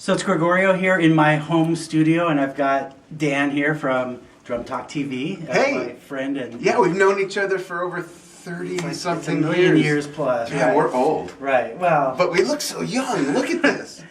So it's Gregorio here in my home studio, and I've got Dan here from Drum Talk TV. Hey! My friend. And yeah, we've known each other for over 30-something years. 1 million years plus. Yeah, right? we're old. Right, well. But we look so young. Look at this.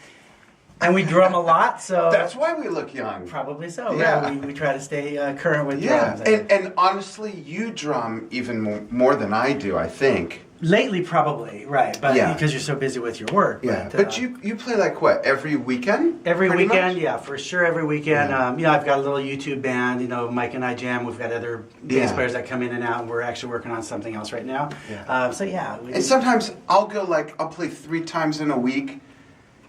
And we drum a lot, so. That's why we look young. Probably so. Yeah. Right? We try to stay current with drums. And honestly, you drum even more than I do, I think. Lately, probably, right. But because you're so busy with your work. Yeah. But you play like what, every weekend? Every weekend, much? yeah, for sure, every weekend. Yeah. I've got a little YouTube band. Mike and I jam. We've got other bass players that come in and out, and we're actually working on something else right now. Yeah. And sometimes I'll play 3 times in a week.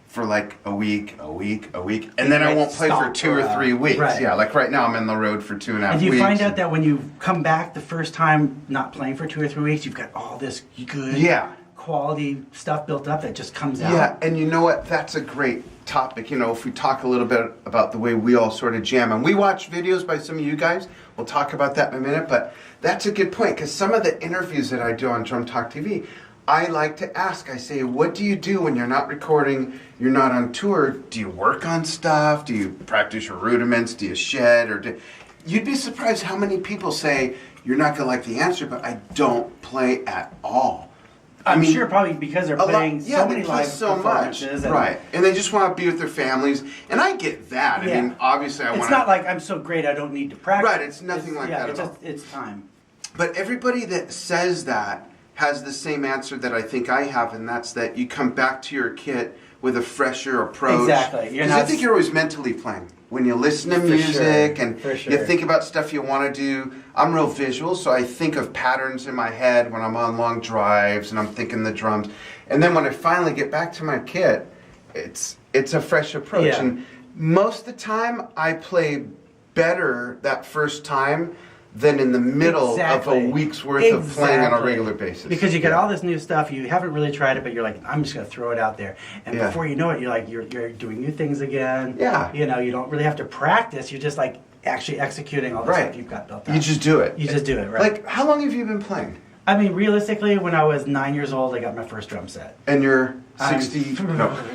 For like a week, and then I won't play for 2 or 3 weeks. Right. Yeah, like right now I'm in the road for 2.5 weeks. And do you find out that when you come back the first time not playing for 2 or 3 weeks, you've got all this good quality stuff built up that just comes out? Yeah, and you know what? That's a great topic. If we talk a little bit about the way we all sort of jam, and we watch videos by some of you guys, we'll talk about that in a minute, but that's a good point, because some of the interviews that I do on Drum Talk TV, I like to ask, I say, what do you do when you're not recording, you're not on tour? Do you work on stuff? Do you practice your rudiments? Do you shed? You'd be surprised how many people say, you're not going to like the answer, but I don't play at all. I'm sure probably because they're playing so many live so much. And right. And they just want to be with their families. And I get that. I mean, obviously I want to... It's not like I'm so great I don't need to practice. Right, it's nothing like that at all. It's time. But everybody that says that has the same answer that I think I have, and that's that you come back to your kit with a fresher approach. Exactly. Because I think you're always mentally playing. When you listen to music and you think about stuff you want to do, I'm real visual, so I think of patterns in my head when I'm on long drives and I'm thinking the drums. And then when I finally get back to my kit, it's a fresh approach. Yeah. And most of the time, I play better that first time than in the middle of a week's worth of playing on a regular basis. Because you get all this new stuff, you haven't really tried it, but you're like, I'm just going to throw it out there. And before you know it, you're doing new things again. Yeah. You don't really have to practice. You're just like actually executing all the stuff you've got built up. You just do it. You just do it, right? Like, how long have you been playing? I mean, realistically, when I was 9 years old, I got my first drum set. And you're 60?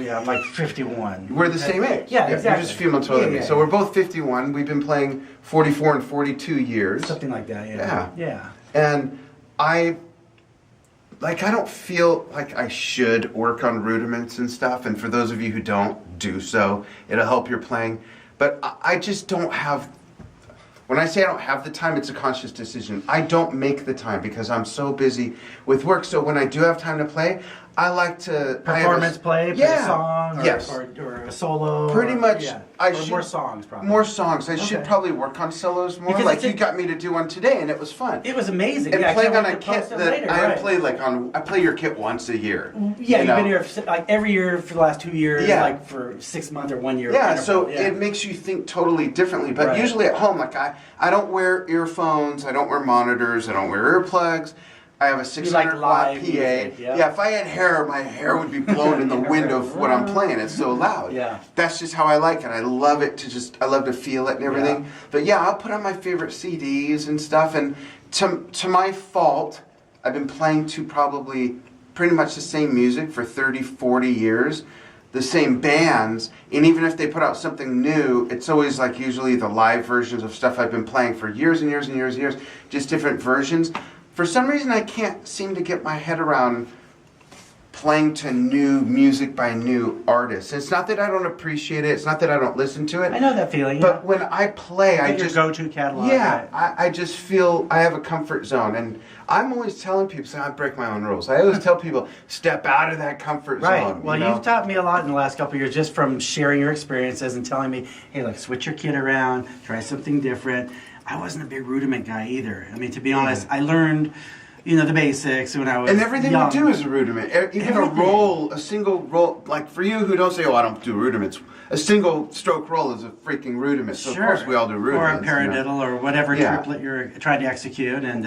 Yeah, I'm like 51. We're the same age. Yeah, exactly. You're just a few months older than me. So we're both 51. We've been playing 44 and 42 years. Something like that, Yeah. And I don't feel like I should work on rudiments and stuff. And for those of you who don't, do so. It'll help your playing. But I just don't have... When I say I don't have the time, it's a conscious decision. I don't make the time because I'm so busy with work. So when I do have time to play, I like to... Performance play a song, or a solo. Pretty much. More songs, probably. More songs. I should probably work on solos more. Because you got me to do one today, and it was fun. It was amazing. And playing on a kit that I play your kit once a year. Yeah, you've been here every year for the last 2 years, like for 6 months or 1 year. Yeah, so it makes you think totally differently. But usually at home, I don't wear earphones, I don't wear monitors, I don't wear earplugs. I have a 600 watt PA. Music, if I had hair, my hair would be blown in the wind of what I'm playing. It's so loud. Yeah. That's just how I like it. I love it I love to feel it and everything. But I'll put on my favorite CDs and stuff. And to my fault, I've been playing to probably pretty much the same music for 30, 40 years. The same bands. And even if they put out something new, it's always usually the live versions of stuff I've been playing for years and years and years and years. Just different versions. For some reason, I can't seem to get my head around playing to new music by new artists. It's not that I don't appreciate it. It's not that I don't listen to it. I know that feeling. But when I play, I just go-to catalog. Yeah, I just feel I have a comfort zone, and I'm always telling people, I break my own rules. I always tell people, step out of that comfort zone. Right. Well, you've taught me a lot in the last couple of years just from sharing your experiences and telling me, hey, look, switch your kit around, try something different. I wasn't a big rudiment guy either. I mean, to be honest, I learned, the basics when I was And everything young. we do is a rudiment. Even a single roll, like for you who don't say, I don't do rudiments, a single stroke roll is a freaking rudiment. So of course we all do rudiments. Or a paradiddle or whatever triplet you're trying to execute. And,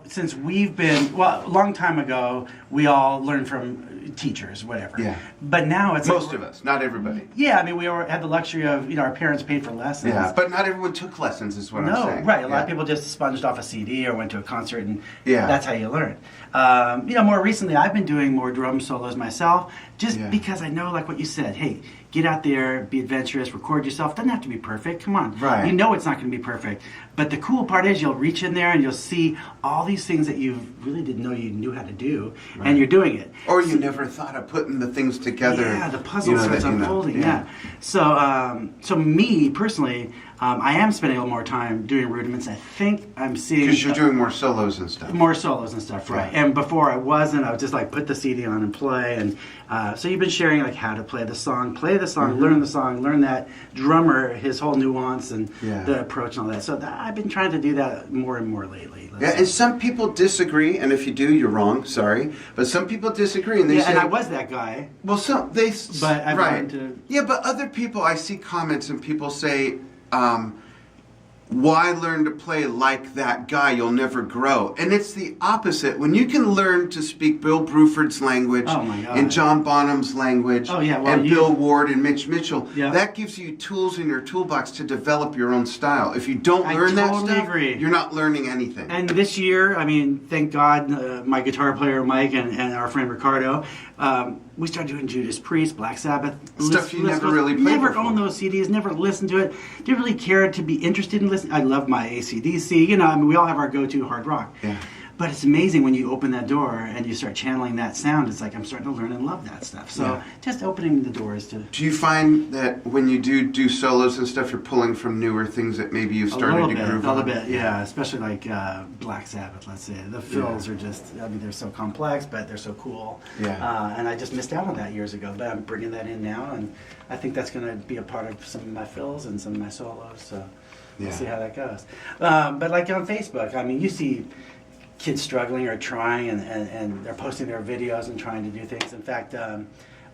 since we've been, a long time ago, we all learned from teachers, whatever. Yeah. But now it's most of us, not everybody. Yeah, I mean, we had the luxury of, our parents paid for lessons. Yeah, but not everyone took lessons, is what I'm saying. No, right. A lot of people just sponged off a CD or went to a concert, and Yeah. that's how you learn. More recently, I've been doing more drum solos myself, Just because I know, like what you said, hey, get out there, be adventurous, record yourself. Doesn't have to be perfect. Come on. Right. You know it's not going to be perfect. But the cool part is you'll reach in there and you'll see all these things that you really didn't know you knew how to do, and you're doing it. Or you never thought of putting the things together. Yeah, the puzzle starts unfolding. Yeah. So me personally, I am spending a little more time doing rudiments. I think I'm seeing because you're doing more solos and stuff. More solos and stuff, right? And before I wasn't. I would just like put the CD on and play. And so you've been sharing like how to play the song, learn the song, learn that drummer, his whole nuance and the approach and all that. So I've been trying to do that more and more lately. And some people disagree, and if you do, you're wrong. Sorry, but some people disagree, and they say, and I was that guy. Well, but I've learned to. Yeah, but other people, I see comments, and people say, why learn to play like that guy? You'll never grow. And it's the opposite. When you can learn to speak Bill Bruford's language and John Bonham's language and Bill Ward and Mitch Mitchell, that gives you tools in your toolbox to develop your own style. If you don't learn that stuff, you're not learning anything. And this year, I mean, thank God, my guitar player Mike and our friend Ricardo, we started doing Judas Priest, Black Sabbath. Stuff you never really played Never before. owned those CDs, never listened to it. Didn't really care to be interested in listening. I love my AC/DC. You know, I mean, we all have our go-to hard rock. Yeah. But it's amazing when you open that door and you start channeling that sound. It's like I'm starting to learn and love that stuff. So just opening the doors to. Do you find that when you do solos and stuff, you're pulling from newer things that maybe you've started to groove on? A little bit, yeah. Especially like Black Sabbath, let's say. The fills are just, I mean, they're so complex, but they're so cool. Yeah. And I just missed out on that years ago. But I'm bringing that in now, and I think that's going to be a part of some of my fills and some of my solos. So we'll see how that goes. But like on Facebook, I mean, you see kids struggling or trying, and they're posting their videos and trying to do things. In fact,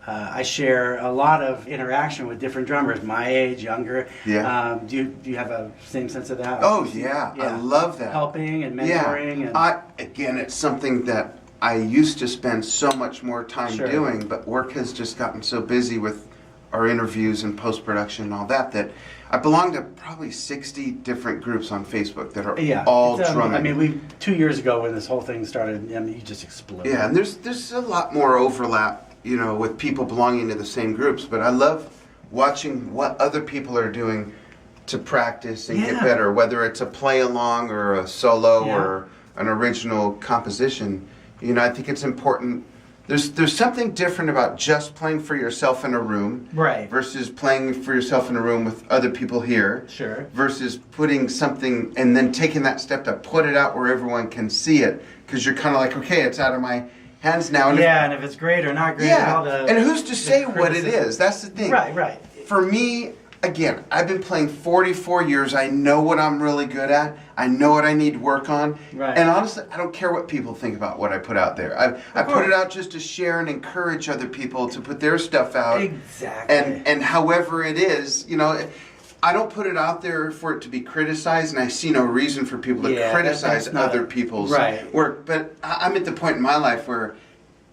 I share a lot of interaction with different drummers, my age, younger. Yeah. Do you have a same sense of that? Oh yeah, I love that. Helping and mentoring. Yeah. Again, it's something that I used to spend so much more time doing, but work has just gotten so busy with our interviews and post-production and all that I belong to probably 60 different groups on Facebook that are all drumming. I mean, 2 years ago when this whole thing started, I mean, you just exploded. Yeah, and there's a lot more overlap, you know, with people belonging to the same groups. But I love watching what other people are doing to practice and get better, whether it's a play along or a solo or an original composition. You know, I think it's important. There's something different about just playing for yourself in a room versus playing for yourself in a room with other people here versus putting something and then taking that step to put it out where everyone can see it, because you're kind of like, okay, it's out of my hands now. And and if it's great or not great, all the, and who's to say what it is? That's the thing. Right. For me, again, I've been playing 44 years. I know what I'm really good at. I know what I need to work on. Right. And honestly, I don't care what people think about what I put out there. I put it out just to share and encourage other people to put their stuff out. Exactly. And however it is, you know, I don't put it out there for it to be criticized, and I see no reason for people to criticize other people's work. But I'm at the point in my life where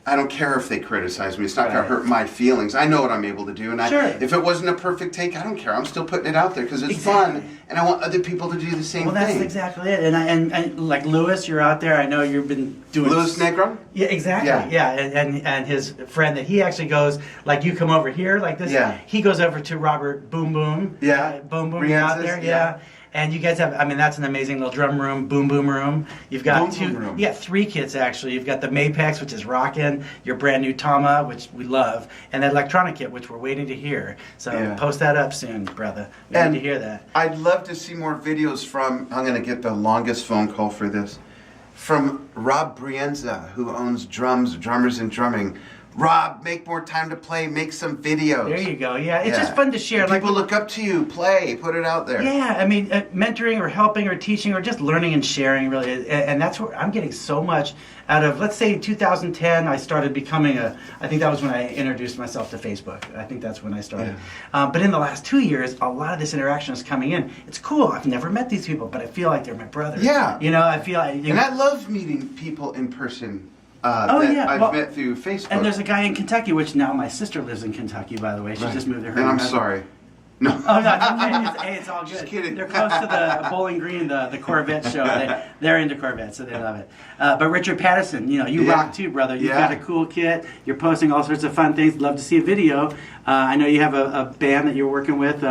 I don't care if they criticize me. It's not going to hurt my feelings. I know what I'm able to do. And if it wasn't a perfect take, I don't care. I'm still putting it out there because it's fun. And I want other people to do the same thing. Well, that's exactly it. And like Lewis, you're out there. I know you've been doing... Lewis Negron? Yeah, exactly. Yeah. And his friend that he actually goes, like you come over here like this. Yeah. He goes over to Robert Boom Boom. Yeah. Boom Boom, you're out there. Yeah. And you guys have, I mean, that's an amazing little drum room, boom boom room. You've got three kits actually. You've got the Mapex, which is rockin', your brand new Tama, which we love, and that electronic kit, which we're waiting to hear. So post that up soon, brother. We need to hear that. I'd love to see more videos from, I'm going to get the longest phone call for this, from Rob Brienza, who owns Drummers and Drumming. Rob, make more time to play, make some videos. There you go. Yeah, it's just fun to share. People look up to you, play, put it out there. Yeah, I mean, mentoring or helping or teaching or just learning and sharing really. And that's where I'm getting so much out of, let's say 2010, I started becoming I think that was when I introduced myself to Facebook. I think that's when I started. Yeah. But in the last 2 years, a lot of this interaction is coming in. It's cool. I've never met these people, but I feel like they're my brother. Yeah. You know, I feel like... And I love meeting people in person. I've met through Facebook. And there's a guy in Kentucky, which now my sister lives in Kentucky, by the way. She just moved there. And I'm sorry. No. Oh no, it's all good. Just kidding. They're close to the Bowling Green, the Corvette show. They're into Corvettes, so they love it. But Richard Patterson, you Yeah. rock too, brother. You've Yeah. got a cool kit. You're posting all sorts of fun things. Love to see a video. I know you have a band that you're working with.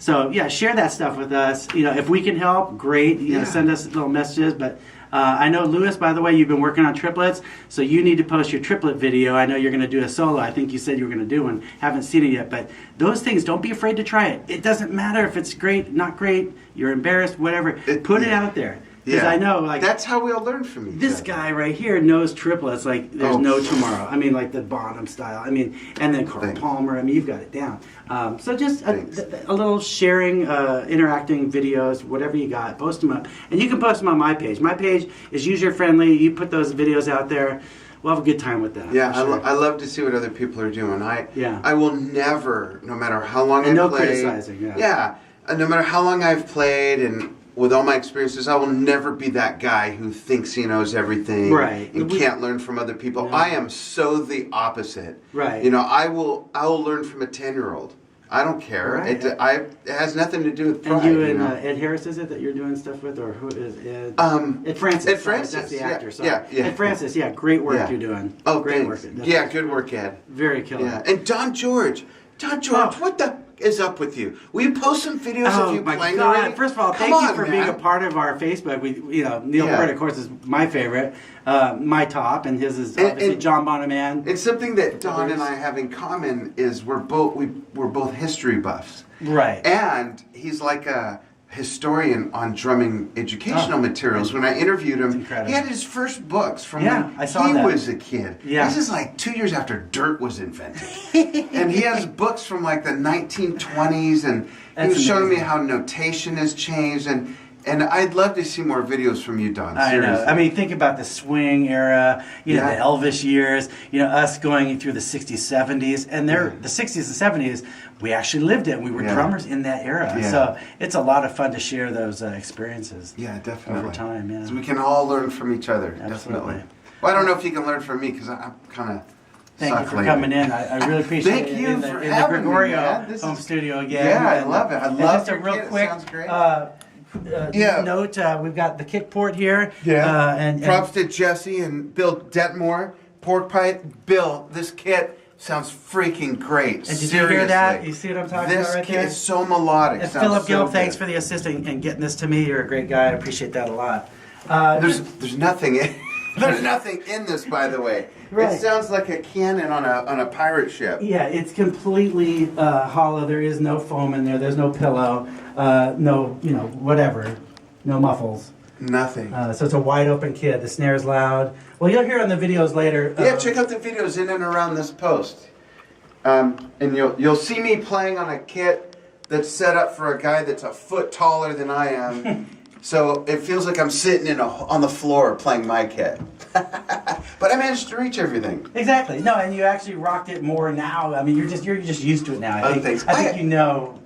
So yeah, share that stuff with us. If we can help, great. Yeah. Send us little messages. But I know, Lewis, by the way, you've been working on triplets, so you need to post your triplet video. I know you're going to do a solo. I think you said you were going to do one. Haven't seen it yet, but those things, don't be afraid to try it. It doesn't matter if it's great, not great, you're embarrassed, whatever. Put it out there. Because I know, that's how we all learn from each other. This guy right here knows triplets like there's no tomorrow. I mean, like the Bonham style. I mean, and then Carl Palmer. I mean, you've got it down. So just a little sharing, interacting videos, whatever you got, post them up. And you can post them on my page. My page is user-friendly. You put those videos out there. We'll have a good time with that. Yeah, sure. I love to see what other people are doing. Yeah. I will never, no matter how long I've no played. criticizing, Yeah, no matter how long I've played and with all my experiences, I will never be that guy who thinks he knows everything and can't learn from other people. No. I am so the opposite. Right. I will learn from a 10-year-old. I don't care. Right. It has nothing to do with pride. And you and Ed Harris, is it that you're doing stuff with, or who is Ed? Ed Francis. Ed Francis. That's the actor. Yeah. Ed Francis. Yeah, great work you're doing. Oh, great thanks. work. Yeah, good work, Ed. Very killer. Yeah, and Don George, what the is up with you? Will you post some videos of you playing already? First of all, thank you for being a part of our Facebook. Neil Peart, of course, is my favorite, my top, and his is obviously John Bonham. It's something that Don and I have in common is we're both history buffs, right? And he's like a historian on drumming educational materials. When I interviewed him, he had his first books from when he was a kid. Yeah. This is like 2 years after dirt was invented. And he has books from like the 1920s, and he was showing me how notation has changed, and I'd love to see more videos from you, Don. Seriously. I know. I mean, think about the swing era, the Elvis years, us going through the 60s, 70s, and the 60s and 70s, we actually lived it. We were drummers in that era. Yeah. So it's a lot of fun to share those experiences. Yeah, definitely. Over time, yeah. So we can all learn from each other. Absolutely. Definitely. Well, I don't know if you can learn from me because I'm kind of. Thank you for coming in. I really appreciate it. Thank you for having the Gregorio me, home studio again. Yeah, I love it. I love just a real it. quick Sounds great. note. We've got the kick port here. Yeah. And props to Jesse and Bill Detmore. Pork Pipe. Bill, this kit sounds freaking great. And did you hear that? You see what I'm talking about right there? This kit is so melodic. And Philip Gill, thanks for the assisting and getting this to me. You're a great guy. I appreciate that a lot. There's nothing in there's nothing in this, by the way. Right. It sounds like a cannon on a pirate ship. Yeah, it's completely hollow. There is no foam in there. There's no pillow. No, whatever. No muffles. Nothing. So it's a wide open kit. The snare's loud. Well, you'll hear on the videos later. Check out the videos in and around this post. And you'll see me playing on a kit that's set up for a guy that's a foot taller than I am. So it feels like I'm sitting on the floor playing my kit. But I managed to reach everything. Exactly. No, and you actually rocked it more now. I mean, you're just used to it now. I think you know.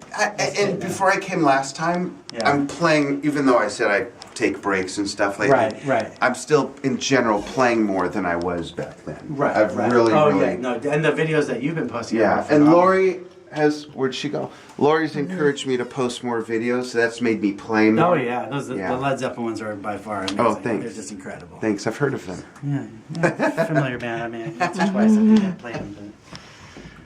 Before I came last time, I'm playing. Even though I said I take breaks and stuff like that. Right. I'm still, in general, playing more than I was back then. Right. I've really. No, and the videos that you've been posting. Yeah, and Lori has. Where'd she go? Lori's encouraged me to post more videos, so that's made me play more. Oh yeah, the Led Zeppelin ones are by far amazing. Oh, thanks. They're just incredible. Thanks, I've heard of them. Yeah, familiar band. I mean, once or twice I think I played them.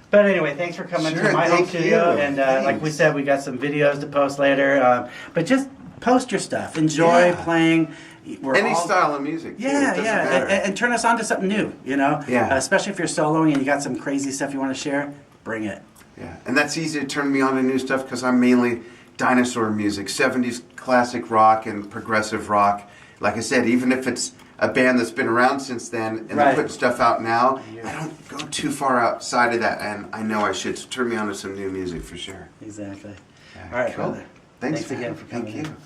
But anyway, thanks for coming to my home studio. And like we said, we got some videos to post later. But just post your stuff. Enjoy playing. Any style of music. Yeah, and turn us on to something new. Especially if you're soloing and you got some crazy stuff you want to share. Bring it. Yeah, and that's easy to turn me on to new stuff because I'm mainly dinosaur music, 70s classic rock and progressive rock. Like I said, even if it's a band that's been around since then and they're putting stuff out now, I don't go too far outside of that, and I know I should. So turn me on to some new music for sure. Exactly. Yeah, All right, cool. brother. Thanks again for coming. Thank you.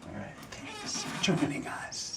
All right. Thanks for joining us.